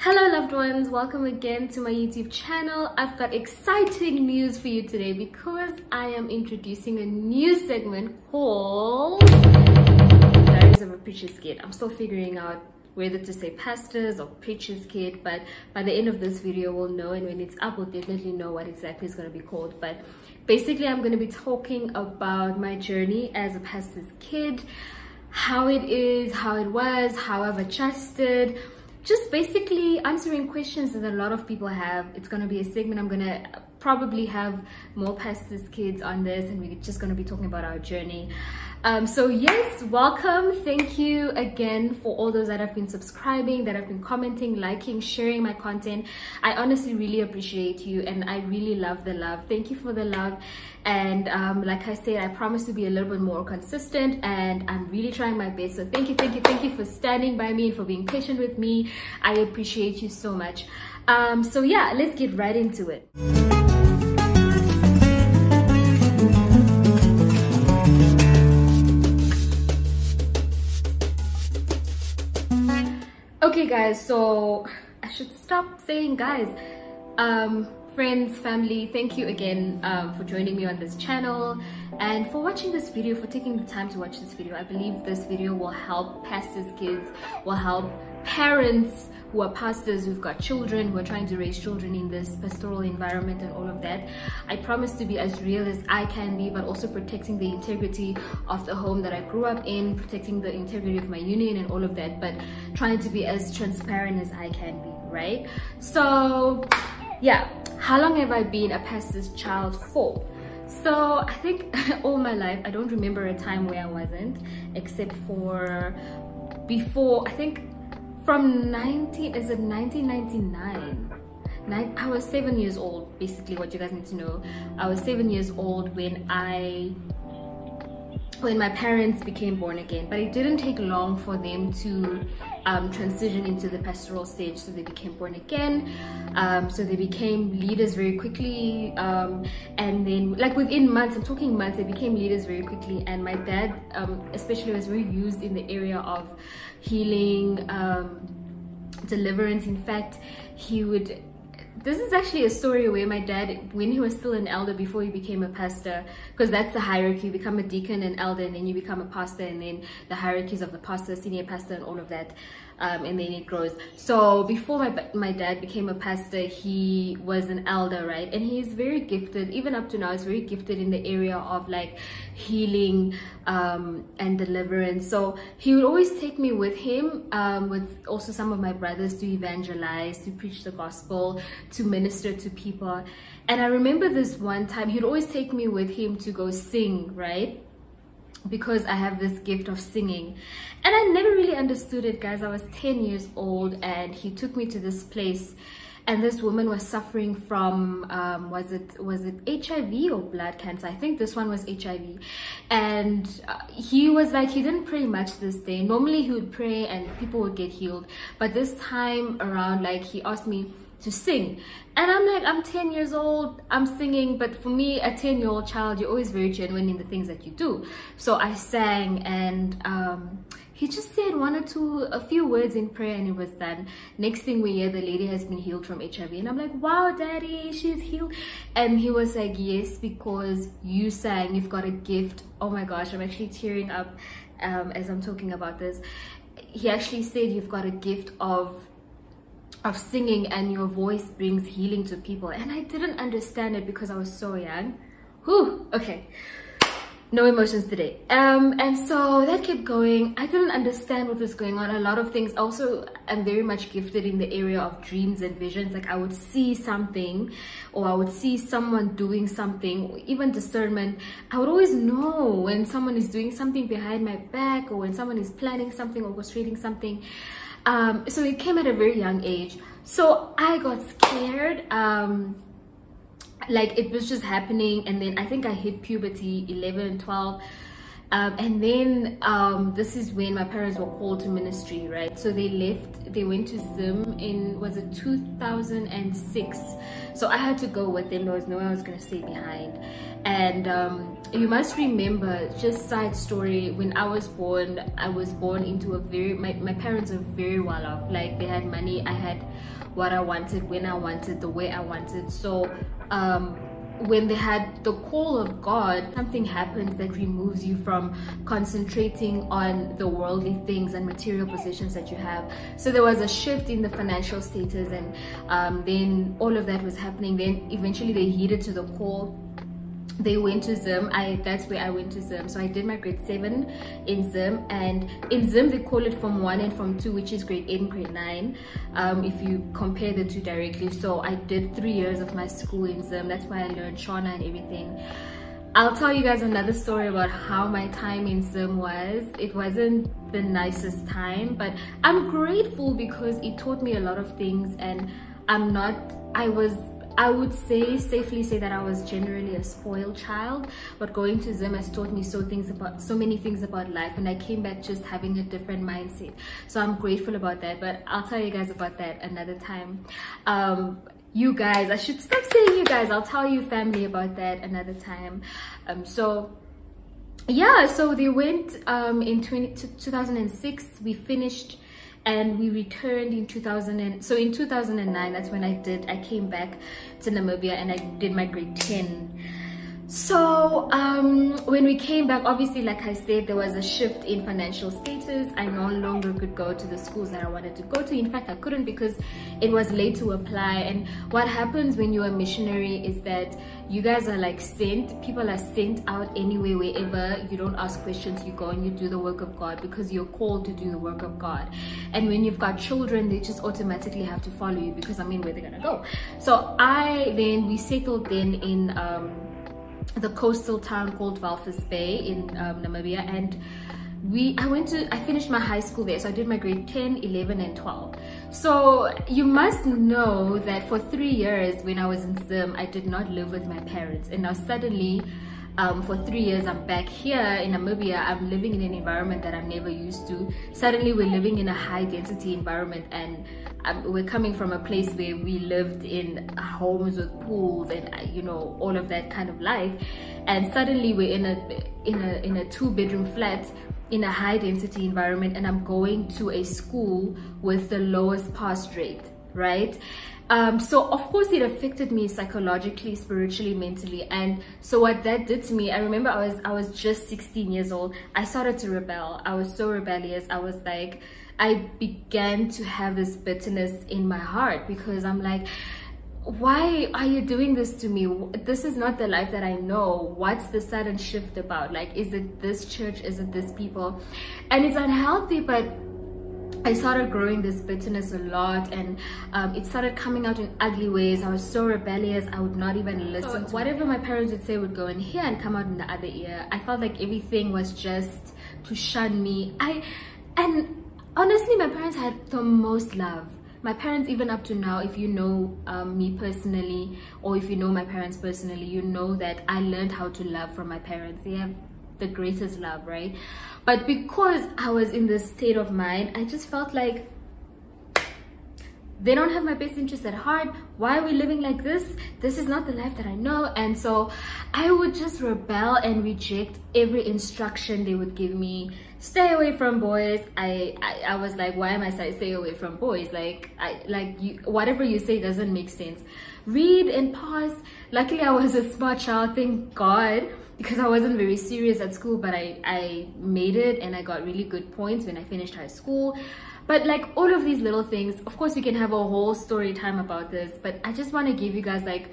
Hello loved ones, welcome again to my YouTube channel. I've got exciting news for you today because I am introducing a new segment called Diaries of a Preacher's Kid. I'm still figuring out whether to say pastors or preacher's kid, but by the end of this video we'll know, and when it's up we'll definitely know what exactly it's going to be called. But basically I'm going to be talking about my journey as a pastor's kid, how it is, how it was, how I've adjusted, just basically answering questions that a lot of people have. It's going to be a segment. I'm going to probably have more pastors' kids on this, and we're just going to be talking about our journey. So yes, welcome. Thank you again for all those that have been subscribing, that have been commenting, liking, sharing my content. I honestly really appreciate you, and I really love the love. Thank you for the love. And like I said, I promise to be a little bit more consistent, and I'm really trying my best. So thank you for standing by me and for being patient with me. I appreciate you so much. So yeah, let's get right into it. Okay guys, so I should stop saying guys. Friends, family, thank you again for joining me on this channel and for watching this video, for taking the time to watch this video. I believe this video will help pastors' kids, will help parents who are pastors, who've got children, who are trying to raise children in this pastoral environment and all of that. I promise to be as real as I can be, but also protecting the integrity of the home that I grew up in, protecting the integrity of my union and all of that, but trying to be as transparent as I can be, right? So yeah, how long have I been a pastor's child for? So I think all my life, I don't remember a time where I wasn't, except for before, I think from 1999. I was 7 years old, basically what you guys need to know. I was 7 years old when my parents became born again, but it didn't take long for them to transition into the pastoral stage. So they became born again, so they became leaders very quickly, and then like within months, I'm talking months, they became leaders very quickly. And my dad especially was very used in the area of healing, deliverance. In fact, this is actually a story where my dad, when he was still an elder before he became a pastor, because that's the hierarchy, you become a deacon and elder, and then you become a pastor, and then the hierarchies of the pastor, senior pastor, and all of that, and then it grows. So before my dad became a pastor, he was an elder, right? And he's very gifted, even up to now, he's very gifted in the area of like healing and deliverance. So he would always take me with him, with also some of my brothers, to evangelize, to preach the gospel, to minister to people. And I remember this one time he'd always take me with him to go sing, right? Because I have this gift of singing, and I never really understood it, guys. I was 10 years old, and he took me to this place, and this woman was suffering from was it HIV or blood cancer? I think this one was HIV. And he was like, he didn't pray much this day. Normally he would pray and people would get healed, but this time around, like, he asked me to sing, and I'm like, I'm 10 years old, I'm singing. But for me, a 10-year-old child, you're always very genuine in the things that you do. So I sang, and he just said a few words in prayer, and it was done. Next thing we hear, the lady has been healed from HIV, and I'm like, wow, daddy, she's healed. And he was like, yes, because you sang, you've got a gift. Oh my gosh, I'm actually tearing up as I'm talking about this. He actually said, you've got a gift of singing, and your voice brings healing to people. And I didn't understand it because I was so young. Whew, okay, no emotions today. And so that kept going. I didn't understand what was going on. A lot of things. Also, I'm very much gifted in the area of dreams and visions. Like, I would see something, or I would see someone doing something, or even discernment. I would always know when someone is doing something behind my back, or when someone is planning something, orchestrating something. So it came at a very young age. So I got scared. Like, it was just happening. And then I think I hit puberty, 11, 12. And then this is when my parents were called to ministry, right? So they went to Zim in, was it 2006? So I had to go with them. There was no one I was going to stay behind. And you must remember, just side story, when I was born into a very, my parents are very well off. Like, they had money, I had what I wanted, when I wanted, the way I wanted. So when they had the call of God, something happens that removes you from concentrating on the worldly things and material possessions that you have. So there was a shift in the financial status, and then all of that was happening. Then eventually they heeded to the call. They went to Zim. That's where I went to Zim. So I did my grade 7 in Zim, and in Zim they call it Form 1 and Form 2, which is grade 8 and grade 9, if you compare the two directly. So I did 3 years of my school in Zim. That's why I learned Shona and everything. I'll tell you guys another story about how my time in Zim was. It wasn't the nicest time, but I'm grateful because it taught me a lot of things. And I would safely say that I was generally a spoiled child, but going to Zim has taught me so many things about life, and I came back just having a different mindset. So I'm grateful about that, but I'll tell you guys about that another time. You guys, I should stop saying you guys, I'll tell you family about that another time. So yeah, so they went in 2006, we finished, and we returned in 2009. That's when I came back to Namibia and I did my grade 10. So when we came back, obviously, like I said, there was a shift in financial status. I no longer could go to the schools that I wanted to go to. In fact, I couldn't because it was late to apply. And what happens when you're a missionary is that you guys are like sent, people are sent out anyway, wherever. You don't ask questions, you go and you do the work of God because you're called to do the work of God. And when you've got children, they just automatically have to follow you because, I mean, where they're gonna go. So we settled then in the coastal town called Walvis Bay in Namibia, and I finished my high school there. So I did my grade 10, 11 and 12. So you must know that for 3 years when I was in Zim, I did not live with my parents, and now suddenly for 3 years I'm back here in Namibia. I'm living in an environment that I'm never used to. Suddenly we're living in a high density environment, and we're coming from a place where we lived in homes with pools and all of that kind of life, and suddenly we're in a 2-bedroom flat in a high density environment, and I'm going to a school with the lowest pass rate, right? So of course it affected me psychologically, spiritually, mentally. And so what that did to me, I remember I was just 16 years old. I started to rebel. I was so rebellious. I began to have this bitterness in my heart because I'm like, why are you doing this to me? This is not the life that I know. What's the sudden shift about? Like, is it this church? Is it this people? And it's unhealthy, but I started growing this bitterness a lot, and it started coming out in ugly ways. I was so rebellious. I would not even listen to whatever my parents would say would go in here and come out in the other ear. I felt like everything was just to shun me. And honestly, my parents had the most love. My parents, even up to now, if you know me personally, or if you know my parents personally, you know that I learned how to love from my parents. They have the greatest love, right? But because I was in this state of mind, I just felt like they don't have my best interests at heart. Why are we living like this? This is not the life that I know. And so I would just rebel and reject every instruction they would give me. Stay away from boys. I was like, why am I saying stay away from boys? Whatever you say doesn't make sense. Read and pass. Luckily, I was a smart child, thank God, because I wasn't very serious at school, but I made it and I got really good points when I finished high school. But like all of these little things, of course we can have a whole story time about this, but I just want to give you guys like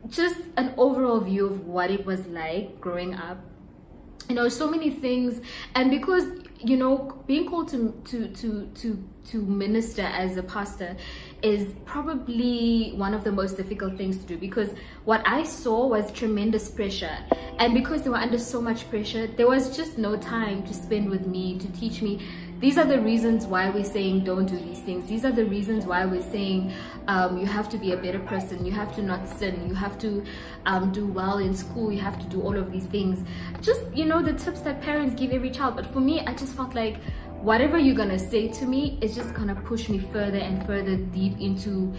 just an overall view of what it was like growing up. So many things. And because being called to minister as a pastor is probably one of the most difficult things to do, because what I saw was tremendous pressure, and because they were under so much pressure, there was just no time to spend with me, to teach me. these are the reasons why we're saying don't do these things. These are the reasons why we're saying you have to be a better person, you have to not sin, you have to do well in school, you have to do all of these things. Just, you know, the tips that parents give every child. But for me, I just felt like whatever you're gonna say to me is just gonna push me further and further deep into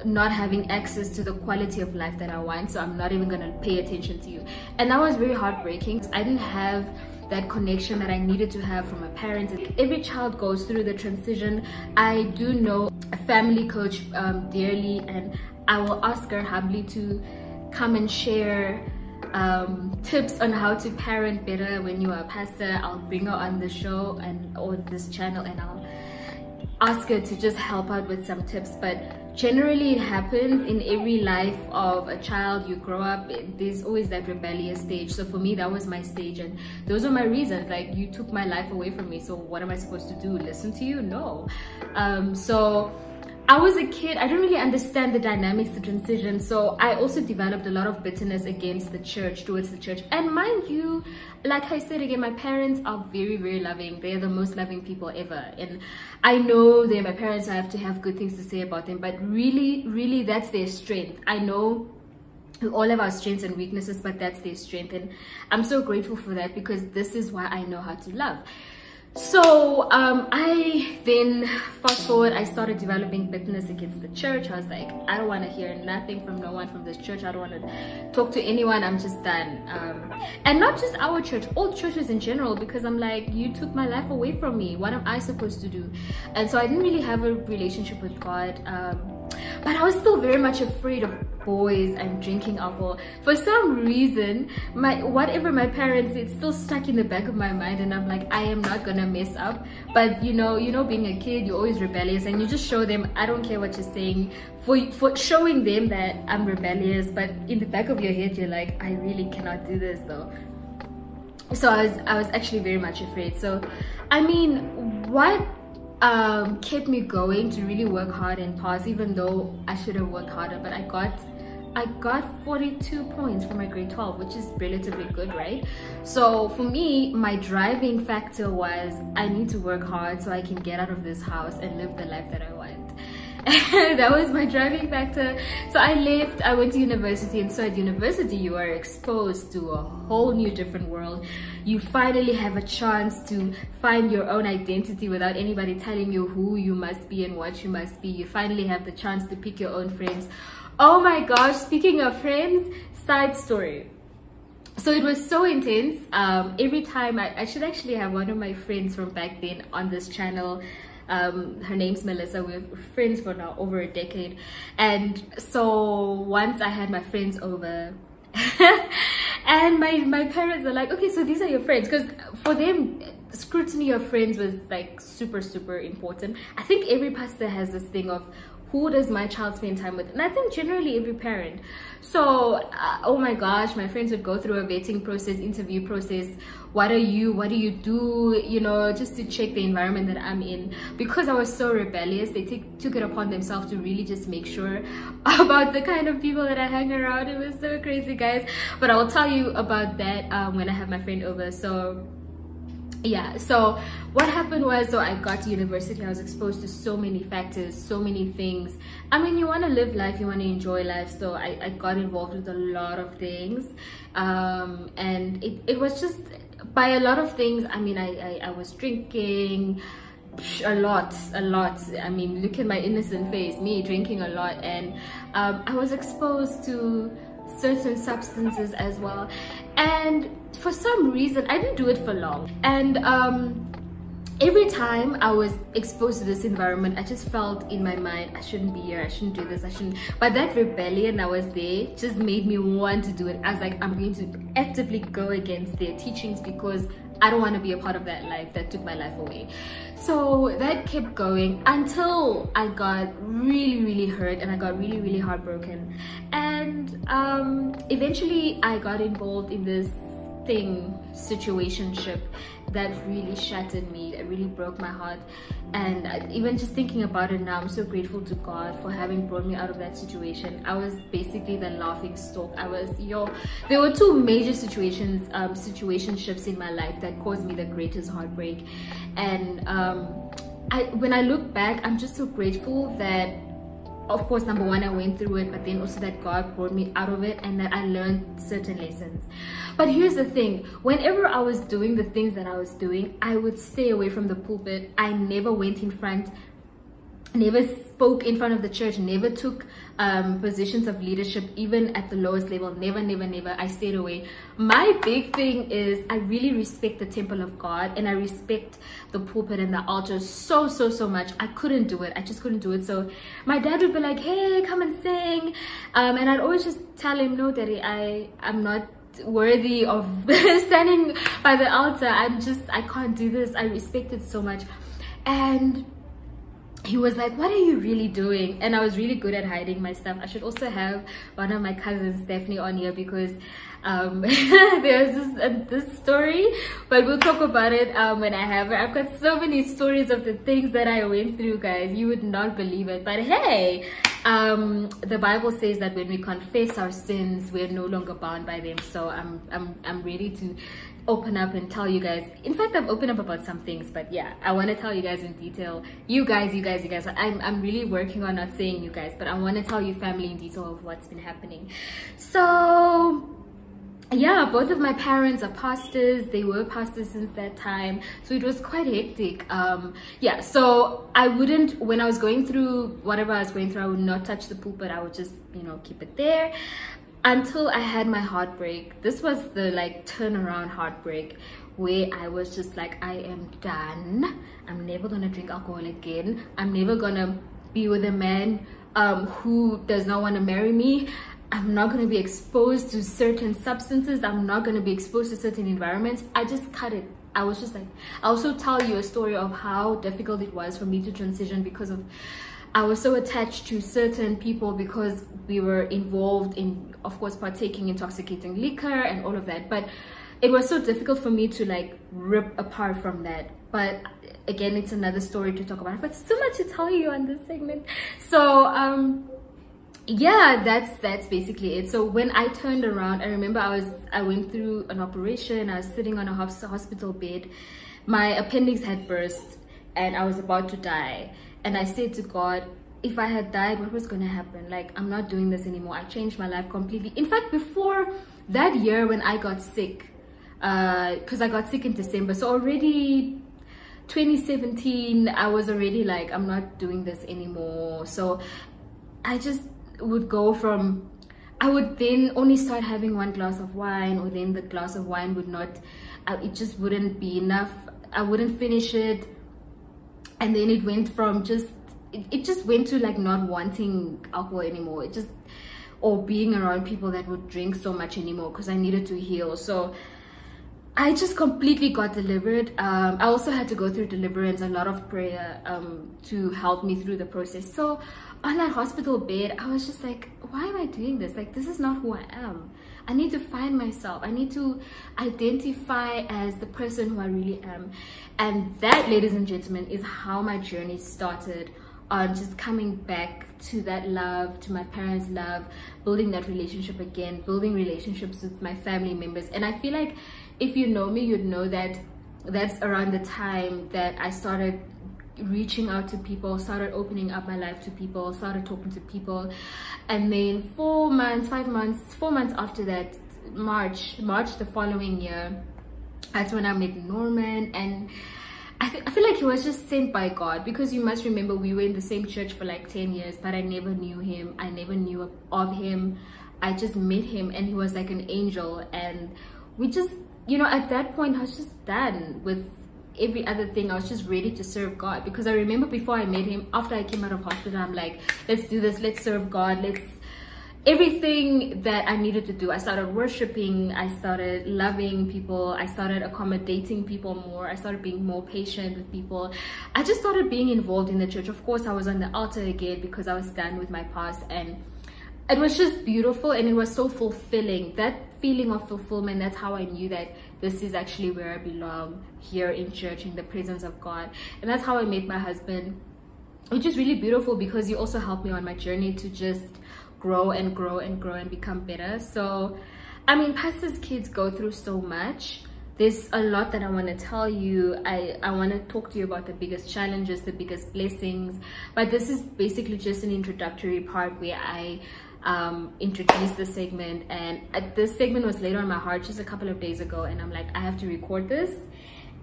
not having access to the quality of life that I want, so I'm not even gonna pay attention to you. And that was very heartbreaking. I didn't have that connection that I needed to have from my parents. Every child goes through the transition. I do know a family coach dearly, and I will ask her humbly to come and share tips on how to parent better when you are a pastor. I'll bring her on the show and on this channel, and I'll ask her to just help out with some tips. But generally it happens in every life of a child. You grow up, there's always that rebellious stage. So for me, that was my stage, and those are my reasons. Like, you took my life away from me, so what am I supposed to do? Listen to you? No. So I was a kid, I didn't really understand the dynamics, the transition. So I also developed a lot of bitterness against the church, towards the church. And mind you, like I said again, my parents are very, very loving. They are the most loving people ever. And I know they're my parents, so I have to have good things to say about them. But really, really, that's their strength. I know we all have our strengths and weaknesses, but that's their strength. And I'm so grateful for that, because this is why I know how to love. So I then, fast forward, I started developing bitterness against the church. I was like, I don't want to hear nothing from no one from this church. I don't want to talk to anyone. I'm just done. And not just our church, all churches in general, because I'm like, you took my life away from me. What am I supposed to do? And so I didn't really have a relationship with God. But I was still very much afraid of boys and drinking alcohol. For some reason, whatever my parents, it's still stuck in the back of my mind, and I'm like, I am not gonna mess up. But you know, being a kid, you're always rebellious, and you just show them, I don't care what you're saying, for showing them that I'm rebellious. But in the back of your head, you're like, I really cannot do this though. So I was actually very much afraid. So I mean, what kept me going to really work hard and pass, even though I should have worked harder? But I got 42 points for my grade 12, which is relatively good, right? So for me, my driving factor was, I need to work hard so I can get out of this house and live the life that I want. That was my driving factor. So I left, I went to university, and so at university you are exposed to a whole new different world. You finally have a chance to find your own identity without anybody telling you who you must be and what you must be. You finally have the chance to pick your own friends. Oh my gosh, speaking of friends, side story. So it was so intense. Every time, I should actually have one of my friends from back then on this channel. Her name's Melissa. We're friends for now over a decade. And so once I had my friends over and my parents are like, okay, so these are your friends, because for them scrutiny of friends was like super important. I think every pastor has this thing of, who does my child spend time with? And I think generally every parent. So oh my gosh, my friends would go through a vetting process, interview process. What do you do, you know, just to check the environment that I'm in. Because I was so rebellious, they took it upon themselves to really just make sure about the kind of people that I hang around. It was so crazy, guys, but I'll tell you about that when I have my friend over. So yeah, so what happened was, so I got to university, I was exposed to so many factors, so many things. I mean, you want to live life, you want to enjoy life, so I got involved with a lot of things, and it was just, by a lot of things, I mean, I was drinking a lot. I mean, look at my innocent face, me drinking a lot, and I was exposed to certain substances as well. And for some reason, I didn't do it for long, and every time I was exposed to this environment, I just felt in my mind, I shouldn't be here, I shouldn't do this, I shouldn't. But that rebellion that was there just made me want to do it. I was like, I'm going to actively go against their teachings, because I don't want to be a part of that life that took my life away. So that kept going until I got really hurt, and I got really heartbroken. And eventually I got involved in this situationship that really shattered me, that really broke my heart. And even just thinking about it now, I'm so grateful to God for having brought me out of that situation. I was basically the laughing stock. There were two major situationships in my life that caused me the greatest heartbreak. And when I look back, I'm just so grateful that, of course, number one, I went through it, but then also that God brought me out of it and that I learned certain lessons. But here's the thing, whenever I was doing the things that I was doing, I would stay away from the pulpit. I never went in front, never spoke in front of the church, never took positions of leadership, even at the lowest level. Never. I stayed away. My big thing is I really respect the temple of God, and I respect the pulpit and the altar so much. I couldn't do it. I just couldn't do it. So my dad would be like, hey, come and sing, and I'd always just tell him, no, Daddy, I'm not worthy of standing by the altar. I can't do this. I respect it so much. And he was like, what are you really doing? And I was really good at hiding my stuff. I should also have one of my cousins, Stephanie, on here, because there's this story, but we'll talk about it when I have her. I've got so many stories of the things that I went through, guys. You would not believe it. But hey, the Bible says that when we confess our sins, we're no longer bound by them. So I'm ready to open up and tell you guys. In fact, I've opened up about some things, but yeah, I want to tell you guys in detail. You guys. I'm really working on not saying you guys, but I want to tell you family in detail of what's been happening. So yeah, both of my parents are pastors. They were pastors since that time, so it was quite hectic. Yeah, so I wouldn't, when I was going through whatever I was going through, I would not touch the pulpit. I would just, keep it there until I had my heartbreak. This was the turnaround heartbreak, where I was just like, I am done. I'm never gonna drink alcohol again. I'm never gonna be with a man who does not want to marry me. I'm not going to be exposed to certain substances. I'm not going to be exposed to certain environments. I just cut it. I was just like, I also tell you a story of how difficult it was for me to transition, because I was so attached to certain people, because we were involved in, of course, partaking intoxicating liquor and all of that. But it was so difficult for me to rip apart from that. But again, it's another story to talk about. I've got so much to tell you on this segment. So yeah, that's basically it. So when I turned around, I remember I went through an operation. I was sitting on a hospital bed. My appendix had burst and I was about to die. And I said to God, if I had died, what was going to happen? I'm not doing this anymore. I changed my life completely. In fact, before that year when I got sick, because I got sick in December, so already 2017, I was already like, I'm not doing this anymore. So I just would go from, I would then only start having one glass of wine, or then the glass of wine would not, it just wouldn't be enough. I wouldn't finish it. And then it went from it just went to not wanting alcohol anymore. Or being around people that would drink so much anymore, because I needed to heal. So I just completely got delivered. I also had to go through deliverance, a lot of prayer to help me through the process. So on that hospital bed, I was just like, why am I doing this? This is not who I am. I need to find myself. I need to identify as the person who I really am. And that, ladies and gentlemen, is how my journey started, on just coming back to that love, to my parents' love, building that relationship again, building relationships with my family members. And I feel like if you know me, you'd know that that's around the time that I started reaching out to people, started opening up my life to people, started talking to people. And then 4 months after that, March the following year, that's when I met Norman. And I feel like he was just sent by God, because you must remember we were in the same church for 10 years, but I never knew him. I never knew of him. I just met him and he was like an angel. And we just, at that point, I was just done with every other thing. I was just ready to serve God, because I remember before I met him, after I came out of hospital, I'm like, let's do this, let's serve God, everything that I needed to do. I started worshiping, I started loving people, I started accommodating people more, I started being more patient with people. I just started being involved in the church. Of course, I was on the altar again, because I was done with my past, and it was just beautiful, and it was so fulfilling. That feeling of fulfillment. That's how I knew that this is actually where I belong, here in church, in the presence of God. And that's how I met my husband, which is really beautiful because he also helped me on my journey to just grow and grow and grow and become better. So I mean, pastors' kids go through so much. There's a lot that I want to tell you. I want to talk to you about the biggest challenges, the biggest blessings, but this is basically just an introductory part where I introduced the segment, and this segment was laid on my heart just a couple of days ago, and I'm like, I have to record this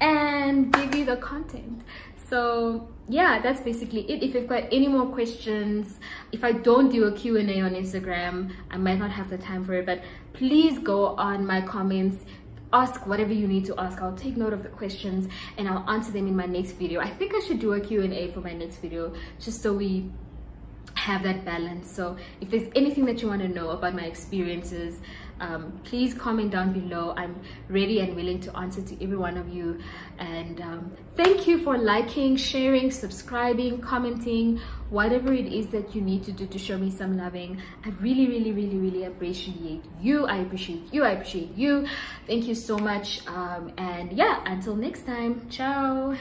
and give you the content. So yeah, that's basically it. If you've got any more questions, if I don't do a Q&A on Instagram, I might not have the time for it, but please go on my comments, ask whatever you need to ask. I'll take note of the questions and I'll answer them in my next video. I think I should do a Q&A for my next video, just so we have that balance. So if there's anything that you want to know about my experiences, please comment down below. I'm ready and willing to answer to every one of you. And thank you for liking, sharing, subscribing, commenting, whatever it is that you need to do to show me some loving. I really, really, really, really appreciate you. I appreciate you. I appreciate you. Thank you so much. And yeah, until next time, ciao.